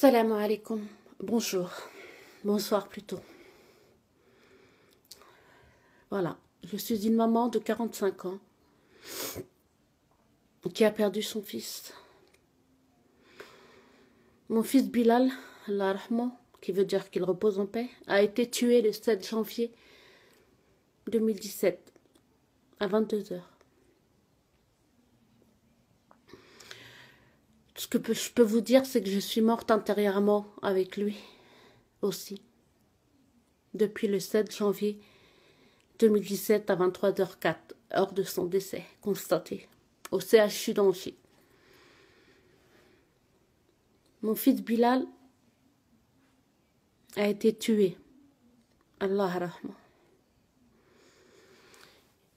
Salam alaikum. Bonjour. Bonsoir plutôt. Voilà. Je suis une maman de 45 ans qui a perdu son fils. Mon fils Bilal, Allah rahma, qui veut dire qu'il repose en paix, a été tué le 7 janvier 2017 à 22 heures. Ce que je peux vous dire, c'est que je suis morte intérieurement avec lui aussi. Depuis le 7 janvier 2017 à 23h04, heure de son décès, constaté au CHU d'Angers. Mon fils Bilal a été tué. Allah rahma.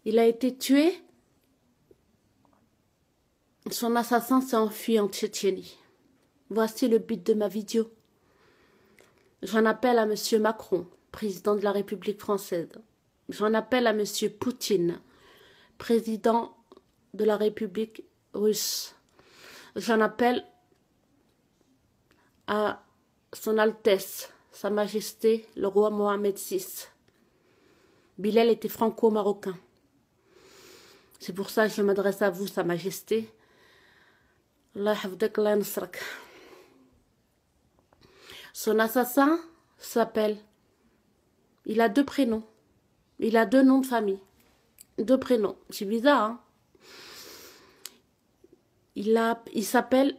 Il a été tué. Son assassin s'est enfui en Tchétchénie. Voici le but de ma vidéo. J'en appelle à Monsieur Macron, président de la République française. J'en appelle à Monsieur Poutine, président de la République russe. J'en appelle à Son Altesse, Sa Majesté, le roi Mohamed VI. Bilal était franco-marocain. C'est pour ça que je m'adresse à vous, Sa Majesté. Allah hafdak, Allah nasrak. Son assassin s'appelle... Il a 2 prénoms. Il a 2 noms de famille. 2 prénoms. C'est bizarre, hein? Il s'appelle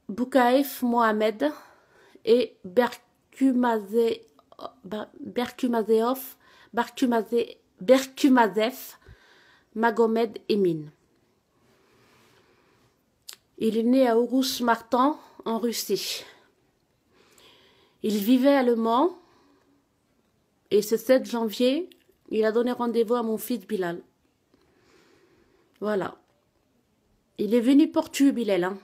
Boukaïf Mohamed et Berkumazev Magomed Emin. Il est né à Urus-Martan, en Russie. Il vivait à Le Mans et ce 7 janvier, il a donné rendez-vous à mon fils Bilal. Voilà. Il est venu pour tuer Bilal, hein.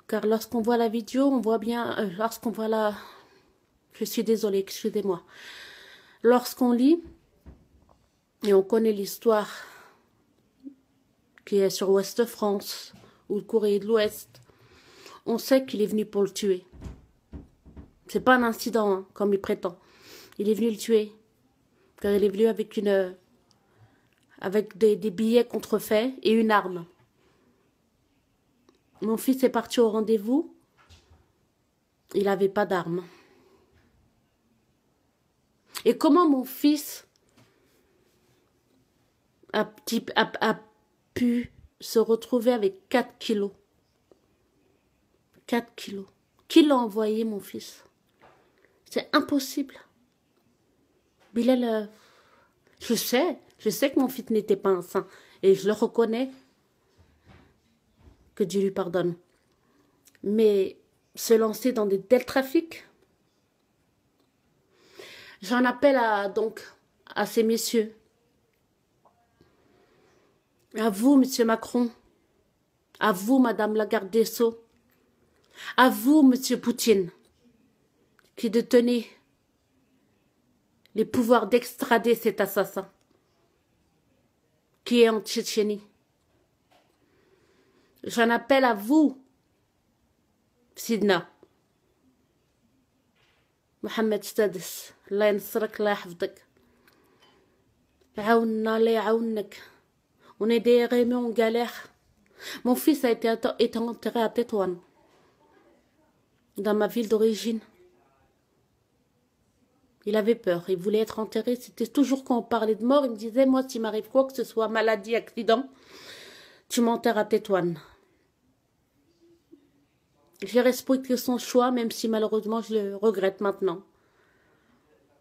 Car lorsqu'on voit la vidéo, on voit bien... lorsqu'on voit la... Je suis désolée, excusez-moi. Lorsqu'on lit, et on connaît l'histoire qui est sur Ouest France, ou le Courrier de l'Ouest, on sait qu'il est venu pour le tuer. C'est pas un incident, hein, comme il prétend. Il est venu le tuer. Car il est venu avec des billets contrefaits et une arme. Mon fils est parti au rendez-vous. Il n'avait pas d'arme. Et comment mon fils a pu se retrouver avec 4 kilos? 4 kilos. Qui l'a envoyé, mon fils? C'est impossible. Bilal, je sais que mon fils n'était pas un saint. Et je le reconnais. Que Dieu lui pardonne. Mais se lancer dans des tels trafics, j'en appelle donc à ces messieurs. À vous, Monsieur Macron. À vous, Madame la garde des Sceaux. À vous, Monsieur Poutine, qui détenez les pouvoirs d'extrader cet assassin qui est en Tchétchénie. J'en appelle à vous, Sidna. Mohamed Sadis. Allah yansrak, Allah yahfdak. Aounna, Allah yaounak. On est dérêmés, on galère. Mon fils a été enterré à Tétouan, dans ma ville d'origine. Il avait peur, il voulait être enterré. C'était toujours quand on parlait de mort, il me disait, moi, s'il m'arrive quoi, que ce soit maladie, accident, tu m'enterres à Tétouan. J'ai respecté son choix, même si malheureusement je le regrette maintenant.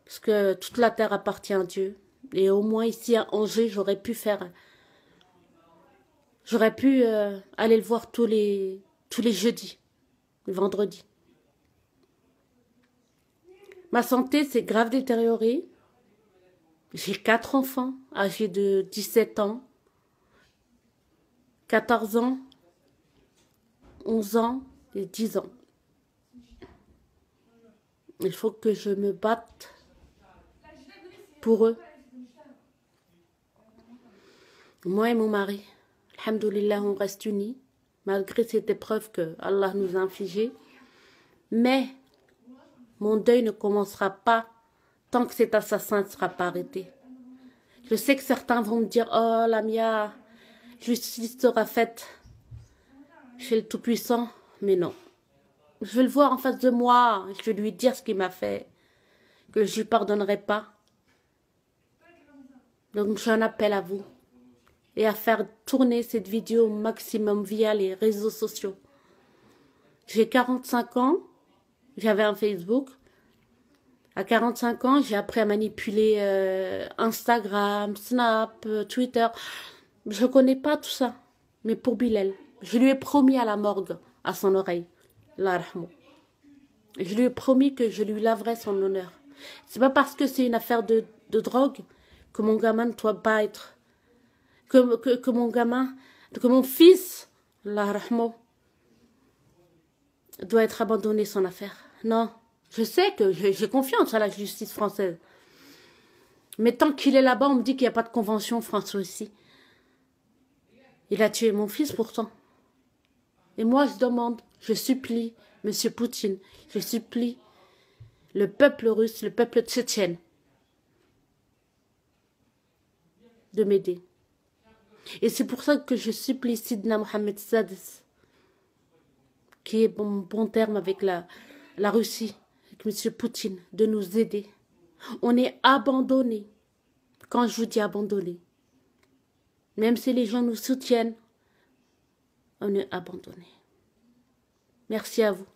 Parce que toute la terre appartient à Dieu. Et au moins ici à Angers, j'aurais pu aller le voir tous les jeudis, le vendredi. Ma santé s'est grave détériorée. J'ai 4 enfants âgés de 17 ans, 14 ans, 11 ans et 10 ans. Il faut que je me batte pour eux. Moi et mon mari, alhamdoulilah, on reste unis. malgré cette épreuve que Allah nous a infligée. Mais mon deuil ne commencera pas tant que cet assassin ne sera pas arrêté. Je sais que certains vont me dire, oh Lamia, justice sera faite chez le Tout-Puissant. Mais non. Je vais le voir en face de moi. Je vais lui dire ce qu'il m'a fait. Que je ne lui pardonnerai pas. Donc j'ai un appel à vous. Et à faire tourner cette vidéo au maximum via les réseaux sociaux. J'ai 45 ans. J'avais un Facebook. À 45 ans, j'ai appris à manipuler Instagram, Snap, Twitter. Je ne connais pas tout ça. Mais pour Bilal, je lui ai promis à la morgue, à son oreille, Allah rahmou. Je lui ai promis que je lui laverai son honneur. C'est pas parce que c'est une affaire de drogue que mon gamin ne doit pas être... Que mon gamin, que mon fils, Allah rahmou, doit être abandonné son affaire. Non. Je sais que j'ai confiance à la justice française. Mais tant qu'il est là-bas, on me dit qu'il n'y a pas de convention française ici. Il a tué mon fils pourtant. Et moi, je demande, je supplie M. Poutine, je supplie le peuple russe, le peuple tchétchène de m'aider. Et c'est pour ça que je supplie Sidna Mohamed Sadis, qui est bon terme avec la Russie, avec M. Poutine, de nous aider. On est abandonnés. Quand je vous dis abandonnés, même si les gens nous soutiennent, on est abandonnés. Merci à vous.